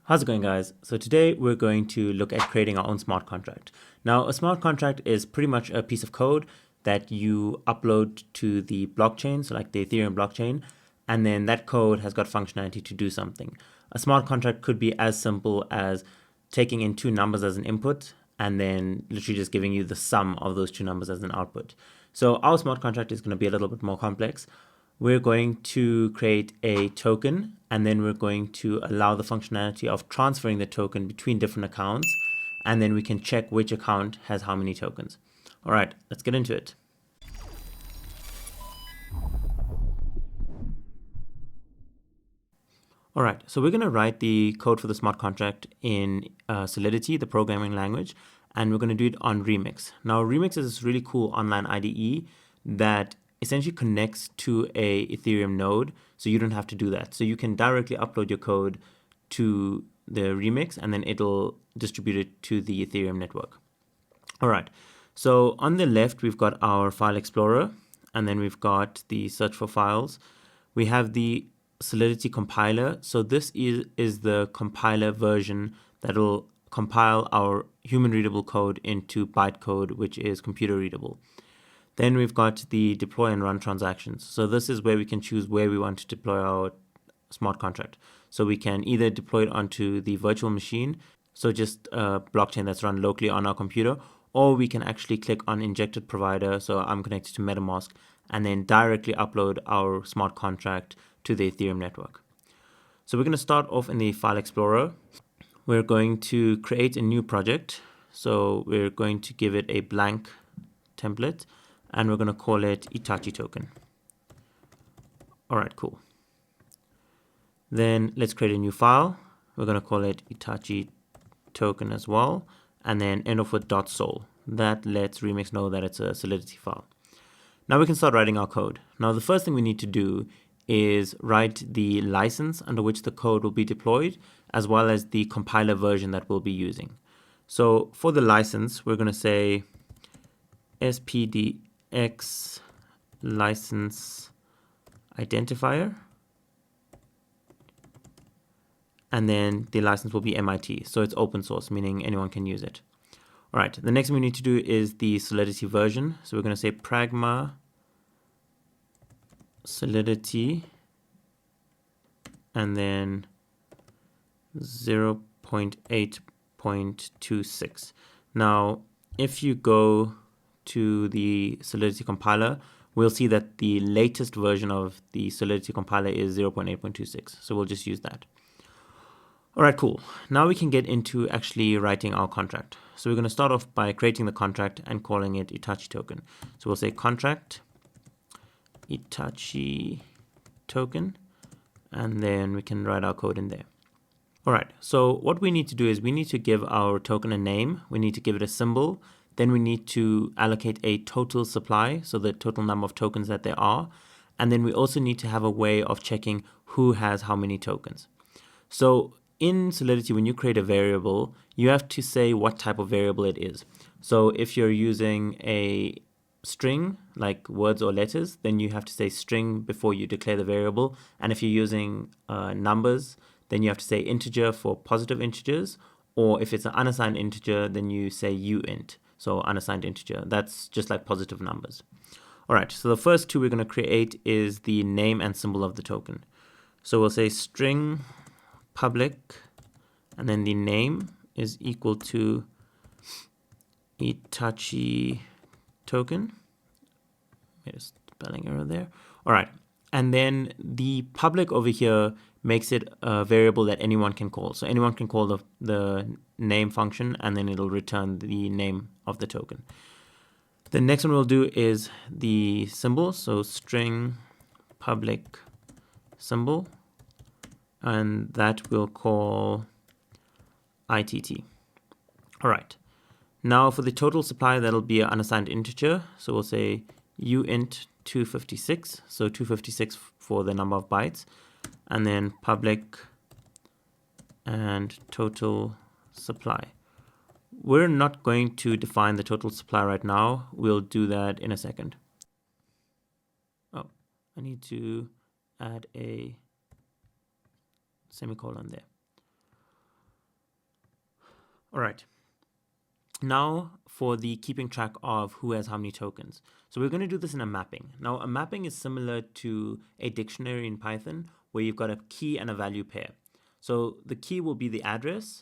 How's it going, guys? So today we're going to look at creating our own smart contract. Now, a smart contract is pretty much a piece of code that you upload to the blockchain, so like the Ethereum blockchain, and then that code has got functionality to do something. A smart contract could be as simple as taking in two numbers as an input and then literally just giving you the sum of those two numbers as an output. So our smart contract is going to be a little bit more complex. We're going to create a token, and then we're going to allow the functionality of transferring the token between different accounts, and then we can check which account has how many tokens. All right, let's get into it. All right, so we're going to write the code for the smart contract in Solidity, the programming language, and we're going to do it on Remix. Now, Remix is this really cool online IDE that essentially connects to a Ethereum node, so you don't have to do that. So you can directly upload your code to the Remix, and then it'll distribute it to the Ethereum network. All right, so on the left, we've got our file explorer, and then we've got the search for files. We have the Solidity compiler. So this is the compiler version that'll compile our human readable code into bytecode, which is computer readable. Then we've got the deploy and run transactions. So this is where we can choose where we want to deploy our smart contract. So we can either deploy it onto the virtual machine, so just a blockchain that's run locally on our computer, or we can actually click on injected provider. So I'm connected to MetaMask, and then directly upload our smart contract to the Ethereum network. So we're going to start off in the file explorer. We're going to create a new project. So we're going to give it a blank template, and we're going to call it Itachi token. All right, cool. Then let's create a new file. We're going to call it Itachi token as well, and then end off with .sol. That lets Remix know that it's a Solidity file. Now we can start writing our code. Now the first thing we need to do is write the license under which the code will be deployed, as well as the compiler version that we'll be using. So for the license, we're going to say spdx license identifier, and then the license will be MIT. So it's open source, meaning anyone can use it. All right, the next thing we need to do is the Solidity version. So we're going to say pragma Solidity, and then 0.8.26. Now, if you go to the Solidity compiler, we'll see that the latest version of the Solidity compiler is 0.8.26. So we'll just use that. All right, cool. Now we can get into actually writing our contract. So we're going to start off by creating the contract and calling it Itachi token. So we'll say contract Itachi token, and then we can write our code in there. All right, so what we need to do is we need to give our token a name. We need to give it a symbol. Then we need to allocate a total supply, so the total number of tokens that there are. And then we also need to have a way of checking who has how many tokens. So in Solidity, when you create a variable, you have to say what type of variable it is. So if you're using a string, like words or letters, then you have to say string before you declare the variable. And if you're using numbers, then you have to say integer for positive integers. Or if it's an unassigned integer, then you say uint, so unassigned integer. That's just like positive numbers. All right, so the first two we're going to create is the name and symbol of the token. So we'll say string public, and then the name is equal to Itachi token. Made a spelling error there. All right, and then the public over here makes it a variable that anyone can call. So anyone can call the name function, and then it'll return the name of the token. The next one we'll do is the symbol. So string public symbol, and that we'll call ITT. All right. Now for the total supply, that'll be an unassigned integer. So we'll say uint 256. So 256 for the number of bytes. And then public and total supply. We're not going to define the total supply right now. We'll do that in a second. Oh, I need to add a semicolon there. All right. Now for the keeping track of who has how many tokens. So we're going to do this in a mapping. Now a mapping is similar to a dictionary in Python where you've got a key and a value pair. So the key will be the address,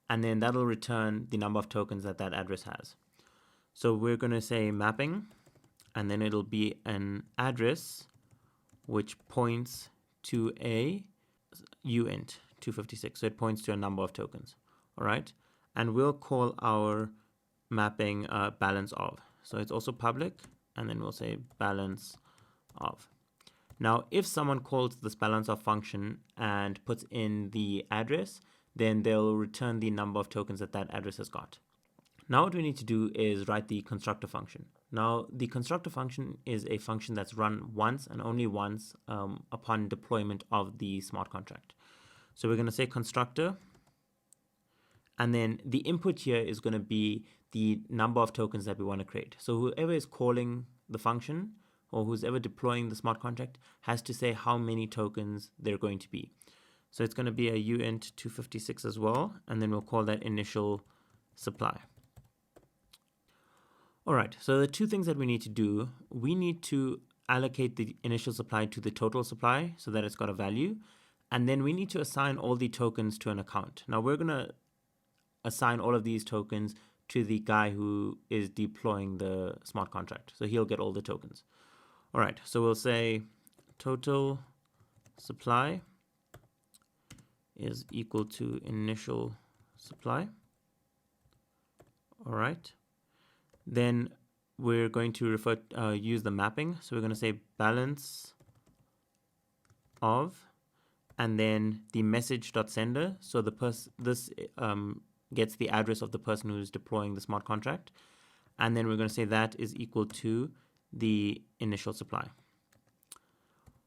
and then that'll return the number of tokens that that address has. So we're going to say mapping, and then it'll be an address which points to a uint 256. So it points to a number of tokens. All right. And we'll call our mapping balance of. So it's also public, and then we'll say balance of. Now, if someone calls this balance of function and puts in the address, then they'll return the number of tokens that that address has got. Now what we need to do is write the constructor function. Now the constructor function is a function that's run once and only once upon deployment of the smart contract. So we're going to say constructor, and then the input here is going to be the number of tokens that we want to create. So whoever is calling the function or who's ever deploying the smart contract has to say how many tokens they're going to be. So it's going to be a uint 256 as well, and then we'll call that initial supply. All right, so the two things that we need to do, we need to allocate the initial supply to the total supply so that it's got a value, and then we need to assign all the tokens to an account. Now we're going to assign all of these tokens to the guy who is deploying the smart contract. So he'll get all the tokens. All right, so we'll say total supply is equal to initial supply. All right. Then we're going to use the mapping. So we're going to say balance of, and then the message.sender. So this gets the address of the person who's deploying the smart contract. And then we're going to say that is equal to the initial supply.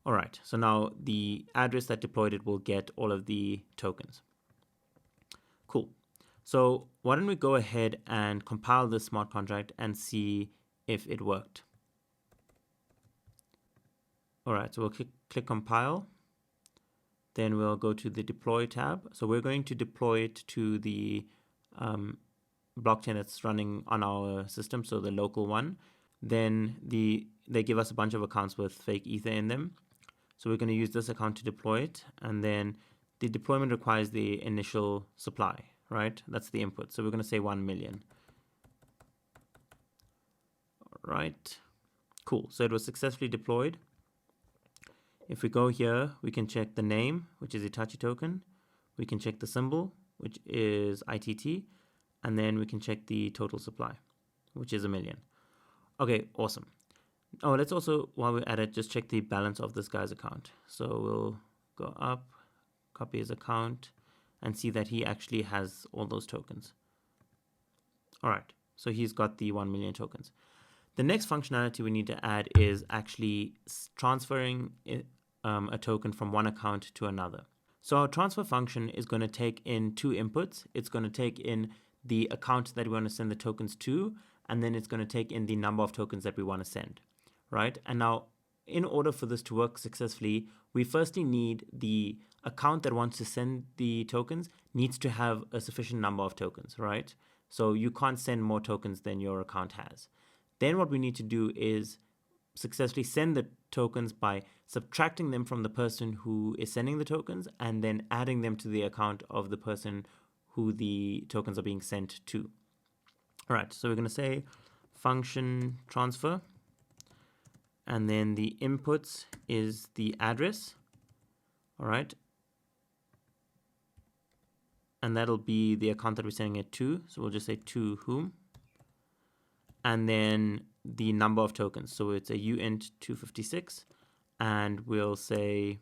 All right, so now the address that deployed it will get all of the tokens. Cool. So why don't we go ahead and compile this smart contract and see if it worked. All right, so we'll click compile. Then we'll go to the deploy tab. So we're going to deploy it to the blockchain that's running on our system, so the local one. Then they give us a bunch of accounts with fake ether in them. So we're going to use this account to deploy it. And then the deployment requires the initial supply, right? That's the input. So we're going to say 1 million. All right, cool. So it was successfully deployed. If we go here, we can check the name, which is Itachi token. We can check the symbol, which is ITT. And then we can check the total supply, which is 1 million. Okay, awesome. Oh, let's also, while we're at it, just check the balance of this guy's account. So we'll go up, copy his account, and see that he actually has all those tokens. All right, so he's got the 1 million tokens. The next functionality we need to add is actually transferring a token from one account to another. So our transfer function is going to take in two inputs. It's going to take in the account that we want to send the tokens to, and then it's going to take in the number of tokens that we want to send, right? And now, in order for this to work successfully, we firstly need the account that wants to send the tokens needs to have a sufficient number of tokens, right? So you can't send more tokens than your account has. Then what we need to do is successfully send the tokens by subtracting them from the person who is sending the tokens and then adding them to the account of the person who the tokens are being sent to. All right, so we're going to say function transfer, and then the inputs is the address. All right, and that'll be the account that we're sending it to. So we'll just say to whom, and then the number of tokens. So it's a uint 256, and we'll say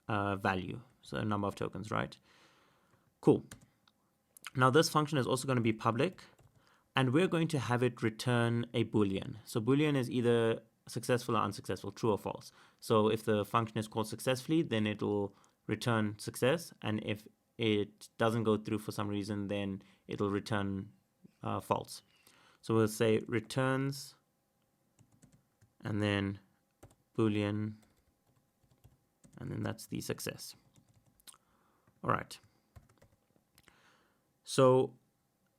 value, so a number of tokens, right? Cool. Now this function is also going to be public, and we're going to have it return a Boolean. So Boolean is either successful or unsuccessful, true or false. So if the function is called successfully, then it will return success, and if it doesn't go through for some reason, then it'll return false. So we'll say returns, and then Boolean, and then that's the success. All right. So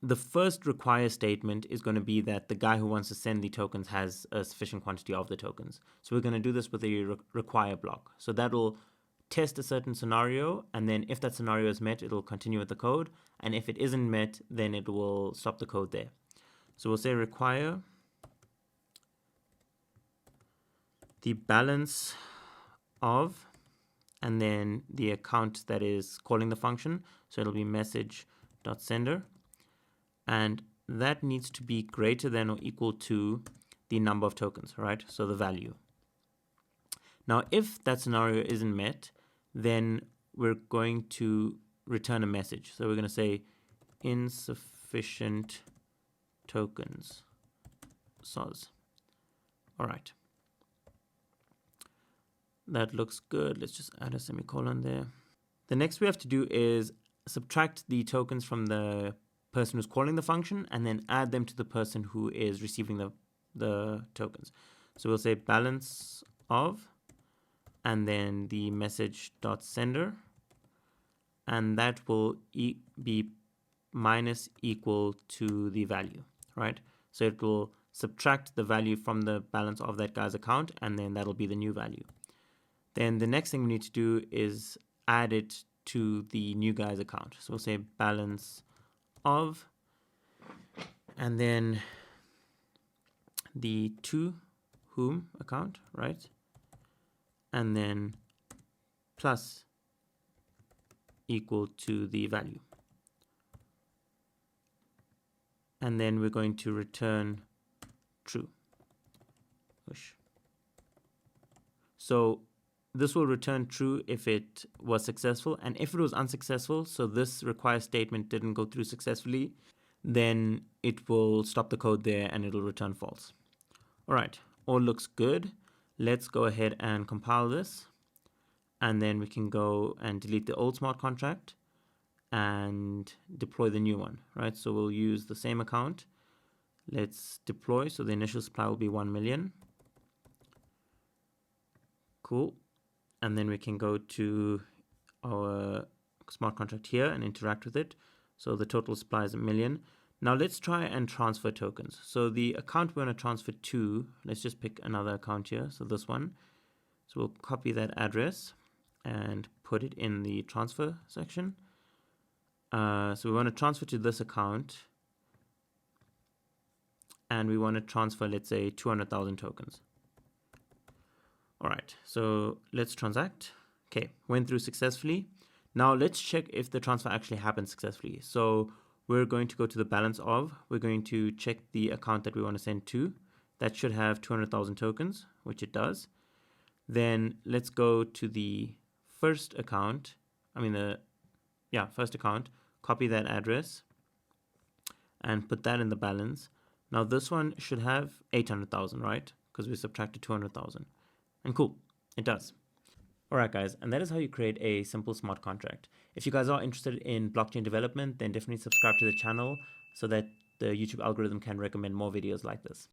the first require statement is going to be that the guy who wants to send the tokens has a sufficient quantity of the tokens. So we're going to do this with a require block. So that'll test a certain scenario, and then if that scenario is met, it'll continue with the code. And if it isn't met, then it will stop the code there. So we'll say require the balance of, and then the account that is calling the function. So it'll be message.sender. And that needs to be greater than or equal to the number of tokens, right? So the value. Now, if that scenario isn't met, then we're going to return a message. So we're going to say insufficient tokens, soz. All right. That looks good. Let's just add a semicolon there. The next we have to do is subtract the tokens from the person who's calling the function and then add them to the person who is receiving the tokens. So we'll say balance of, and then the message.sender, and that will be minus equal to the value, right? So it will subtract the value from the balance of that guy's account, and then that'll be the new value. Then the next thing we need to do is add it to the new guy's account. So we'll say balance of, and then the to whom account, right? And then plus equal to the value. And then we're going to return true. So this will return true if it was successful, and if it was unsuccessful, so this require statement didn't go through successfully, then it will stop the code there and it'll return false. All right, all looks good. Let's go ahead and compile this, and then we can go and delete the old smart contract and deploy the new one, right? So we'll use the same account. Let's deploy. So the initial supply will be 1 million. Cool. And then we can go to our smart contract here and interact with it. So the total supply is 1 million. Now let's try and transfer tokens. So the account we want to transfer to, let's just pick another account here. So this one. So we'll copy that address and put it in the transfer section. So we want to transfer to this account, and we want to transfer, let's say, 200,000 tokens. All right, so let's transact. Okay, went through successfully. Now let's check if the transfer actually happened successfully. So we're going to go to the balance of, we're going to check the account that we want to send to. That should have 200,000 tokens, which it does. Then let's go to the first account, first account, copy that address and put that in the balance. Now this one should have 800,000, right? Because we subtracted 200,000. And cool, it does. All right, guys, and that is how you create a simple smart contract. If you guys are interested in blockchain development, then definitely subscribe to the channel so that the YouTube algorithm can recommend more videos like this.